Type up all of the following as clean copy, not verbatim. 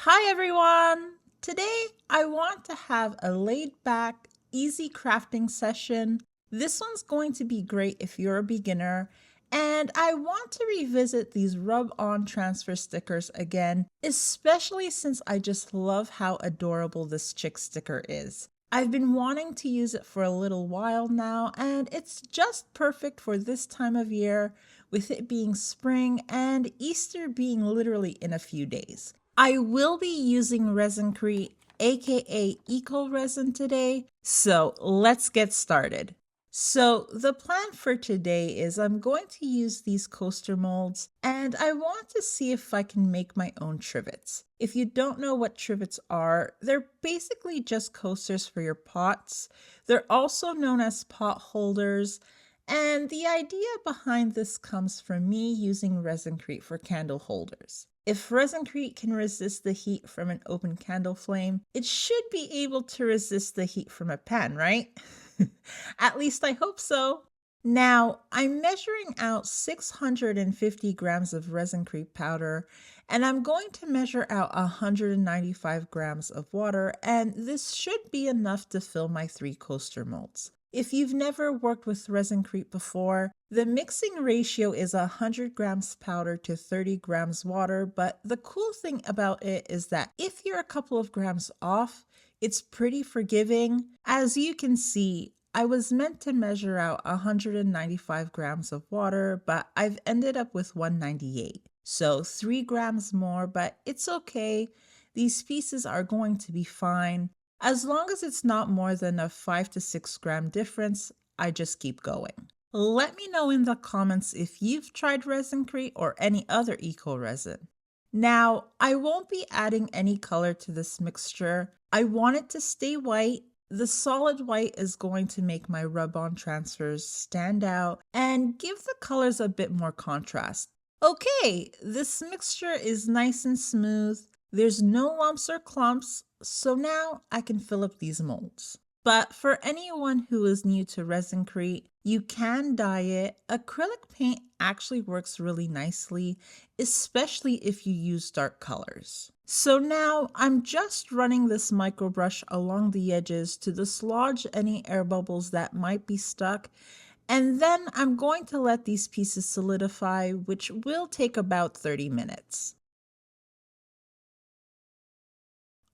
Hi everyone! Today I want to have a laid back, easy crafting session. This one's going to be great if you're a beginner, and I want to revisit these rub-on transfer stickers again, especially since I just love how adorable this chick sticker is. I've been wanting to use it for a little while now, and it's just perfect for this time of year, with it being spring and Easter being literally in a few days. I will be using ResinCrete, aka Eco Resin today, so let's get started. So the plan for today is I'm going to use these coaster molds and I want to see if I can make my own trivets. If you don't know what trivets are, they're basically just coasters for your pots. They're also known as pot holders. And the idea behind this comes from me using ResinCrete for candle holders. If ResinCrete can resist the heat from an open candle flame, it should be able to resist the heat from a pan, right? At least I hope so. Now, I'm measuring out 650 grams of ResinCrete powder, and I'm going to measure out 195 grams of water, and this should be enough to fill my 3 coaster molds. If you've never worked with ResinCrete before, the mixing ratio is 100 grams powder to 30 grams water, but the cool thing about it is that if you're a couple of grams off, it's pretty forgiving. As you can see, I was meant to measure out 195 grams of water, but I've ended up with 198. So 3 grams more, but it's okay. These pieces are going to be fine. As long as it's not more than a 5 to 6 gram difference, I just keep going. Let me know in the comments if you've tried ResinCrete or any other eco resin. Now, I won't be adding any color to this mixture. I want it to stay white. The solid white is going to make my rub-on transfers stand out and give the colors a bit more contrast. Okay, this mixture is nice and smooth. There's no lumps or clumps, so now I can fill up these molds. But for anyone who is new to ResinCrete, you can dye it. Acrylic paint actually works really nicely, especially if you use dark colors. So now I'm just running this micro brush along the edges to dislodge any air bubbles that might be stuck. And then I'm going to let these pieces solidify, which will take about 30 minutes.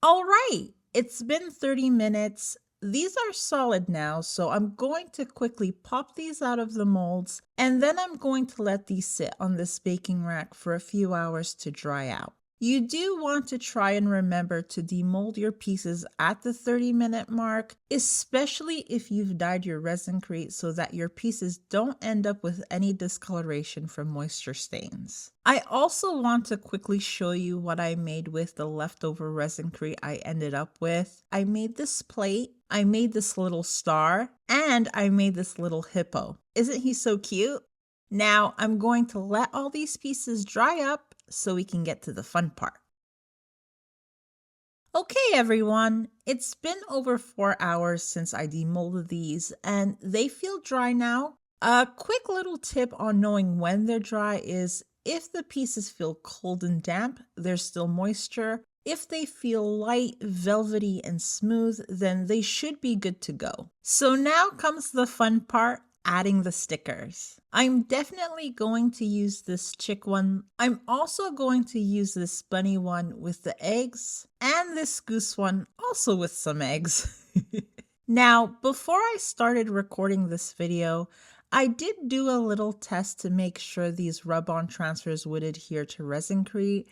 All right, it's been 30 minutes. These are solid now, so I'm going to quickly pop these out of the molds, and then I'm going to let these sit on this baking rack for a few hours to dry out. You do want to try and remember to demold your pieces at the 30-minute mark, especially if you've dyed your ResinCrete so that your pieces don't end up with any discoloration from moisture stains. I also want to quickly show you what I made with the leftover ResinCrete I ended up with. I made this plate, I made this little star, and I made this little hippo. Isn't he so cute? Now I'm going to let all these pieces dry up so we can get to the fun part. Okay everyone, it's been over 4 hours since I demolded these and they feel dry now. A quick little tip on knowing when they're dry is if the pieces feel cold and damp, there's still moisture. If they feel light, velvety, and smooth, then they should be good to go. So now comes the fun part, adding the stickers. I'm definitely going to use this chick one. I'm also going to use this bunny one with the eggs and this goose one also with some eggs. Now, before I started recording this video, I did do a little test to make sure these rub-on transfers would adhere to ResinCrete,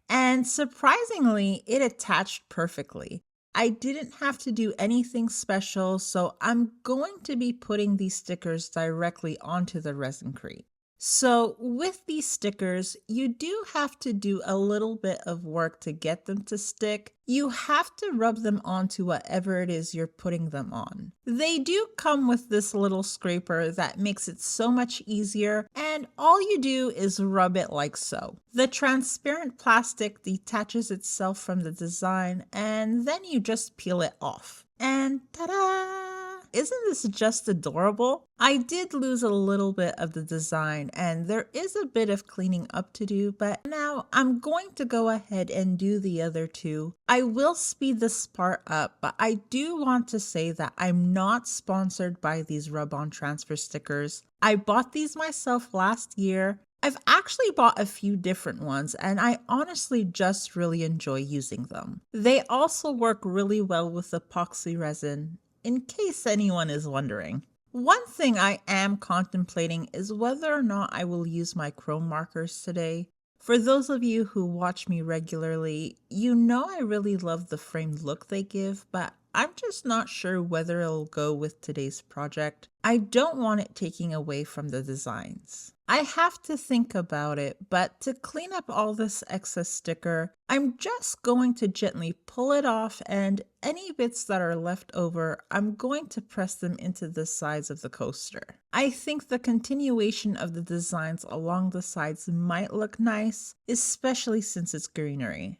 and surprisingly, it attached perfectly. I didn't have to do anything special, so I'm going to be putting these stickers directly onto the ResinCrete. So with these stickers, you do have to do a little bit of work to get them to stick. You have to rub them onto whatever it is you're putting them on. They do come with this little scraper that makes it so much easier, and all you do is rub it like so. The transparent plastic detaches itself from the design, and then you just peel it off. And ta-da! isn't this just adorable? I did lose a little bit of the design and there is a bit of cleaning up to do, but now I'm going to go ahead and do the other two. I will speed this part up, but I do want to say that I'm not sponsored by these rub-on transfer stickers. I bought these myself last year. I've actually bought a few different ones and I honestly just really enjoy using them. They also work really well with epoxy resin, in case anyone is wondering. One thing I am contemplating is whether or not I will use my chrome markers today. For those of you who watch me regularly, you know I really love the framed look they give, but I'm just not sure whether it'll go with today's project. I don't want it taking away from the designs. I have to think about it, but to clean up all this excess sticker, I'm just going to gently pull it off, and any bits that are left over, I'm going to press them into the sides of the coaster. I think the continuation of the designs along the sides might look nice, especially since it's greenery.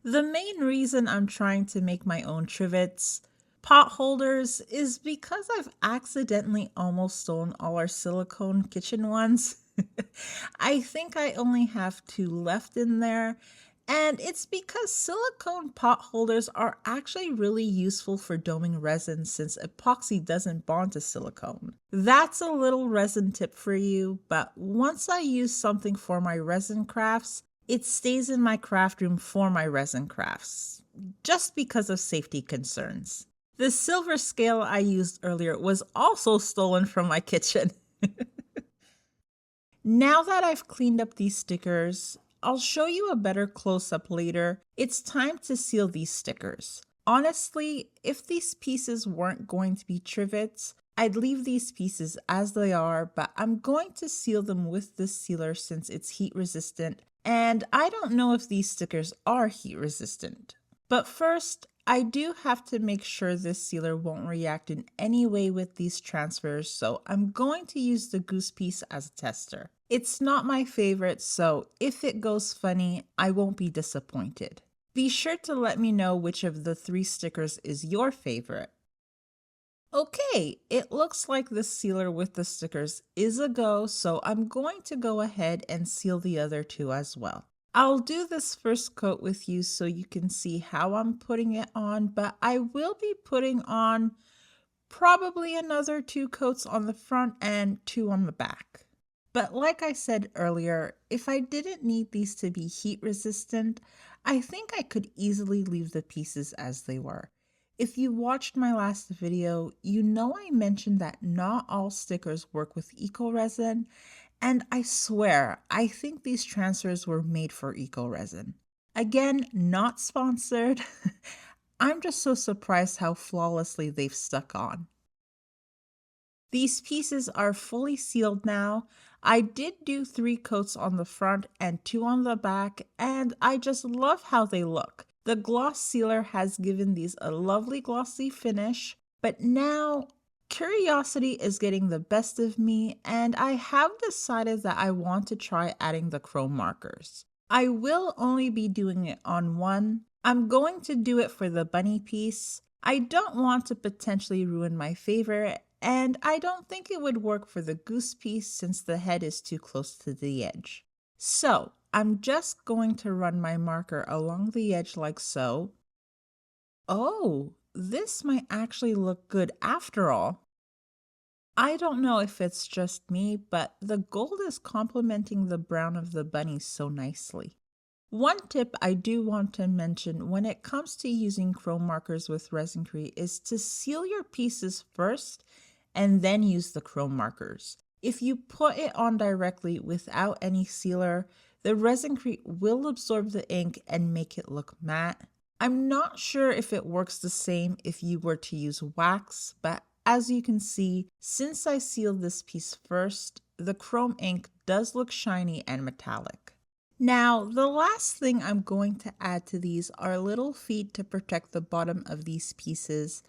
The main reason I'm trying to make my own Trivets pot holders is because I've accidentally almost stolen all our silicone kitchen ones. I think I only have 2 left in there, and it's because silicone pot holders are actually really useful for doming resin since epoxy doesn't bond to silicone. That's a little resin tip for you, but once I use something for my resin crafts, it stays in my craft room for my resin crafts, just because of safety concerns. The silver scale I used earlier was also stolen from my kitchen. Now that I've cleaned up these stickers, I'll show you a better close-up later. It's time to seal these stickers. Honestly, if these pieces weren't going to be Trivets, I'd leave these pieces as they are, but I'm going to seal them with this sealer since it's heat resistant, and I don't know if these stickers are heat resistant. But first, I do have to make sure this sealer won't react in any way with these transfers, so I'm going to use the goose piece as a tester. It's not my favorite, so if it goes funny, I won't be disappointed. Be sure to let me know which of the 3 stickers is your favorite. Okay, it looks like the sealer with the stickers is a go, so I'm going to go ahead and seal the other 2 as well. I'll do this first coat with you so you can see how I'm putting it on, but I will be putting on probably another 2 coats on the front and 2 on the back. But like I said earlier, if I didn't need these to be heat resistant, I think I could easily leave the pieces as they were. If you watched my last video, you know I mentioned that not all stickers work with eco resin, and I swear, I think these transfers were made for eco resin. Again, not sponsored. I'm just so surprised how flawlessly they've stuck on. These pieces are fully sealed now. I did do 3 coats on the front and 2 on the back, and I just love how they look. The gloss sealer has given these a lovely glossy finish, but now curiosity is getting the best of me, and I have decided that I want to try adding the chrome markers. I will only be doing it on one. I'm going to do it for the bunny piece. I don't want to potentially ruin my favorite, and I don't think it would work for the goose piece since the head is too close to the edge. So I'm just going to run my marker along the edge like so. Oh, this might actually look good after all. I don't know if it's just me, but the gold is complementing the brown of the bunny so nicely. One tip I do want to mention when it comes to using chrome markers with ResinCrete is to seal your pieces first and then use the chrome markers. If you put it on directly without any sealer, the ResinCrete will absorb the ink and make it look matte. I'm not sure if it works the same if you were to use wax, but as you can see, since I sealed this piece first, the chrome ink does look shiny and metallic. Now, the last thing I'm going to add to these are little feet to protect the bottom of these pieces.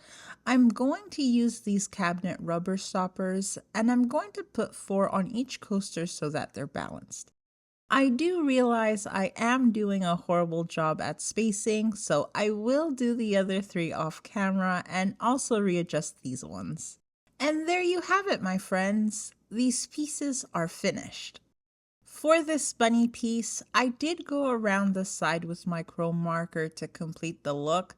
I'm going to use these cabinet rubber stoppers, and I'm going to put 4 on each coaster so that they're balanced. I do realize I am doing a horrible job at spacing, so I will do the other 3 off camera and also readjust these ones. And there you have it, my friends. These pieces are finished. For this bunny piece, I did go around the side with my chrome marker to complete the look.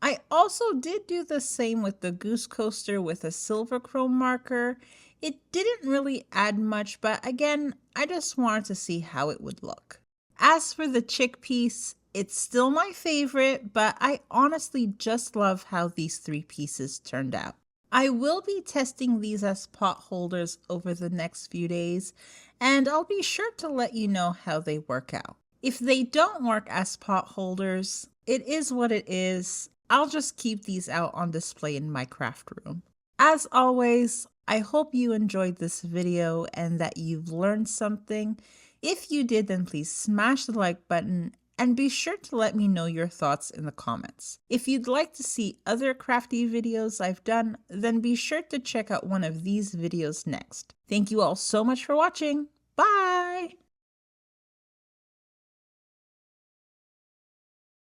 I also did do the same with the goose coaster with a silver chrome marker. It didn't really add much, but again, I just wanted to see how it would look. As for the chick piece, it's still my favorite, but I honestly just love how these three pieces turned out. I will be testing these as pot holders over the next few days, and I'll be sure to let you know how they work out. If they don't work as pot holders, it is what it is. I'll just keep these out on display in my craft room. As always, I hope you enjoyed this video and that you've learned something. If you did, then please smash the like button and be sure to let me know your thoughts in the comments. If you'd like to see other crafty videos I've done, then be sure to check out one of these videos next. Thank you all so much for watching. Bye!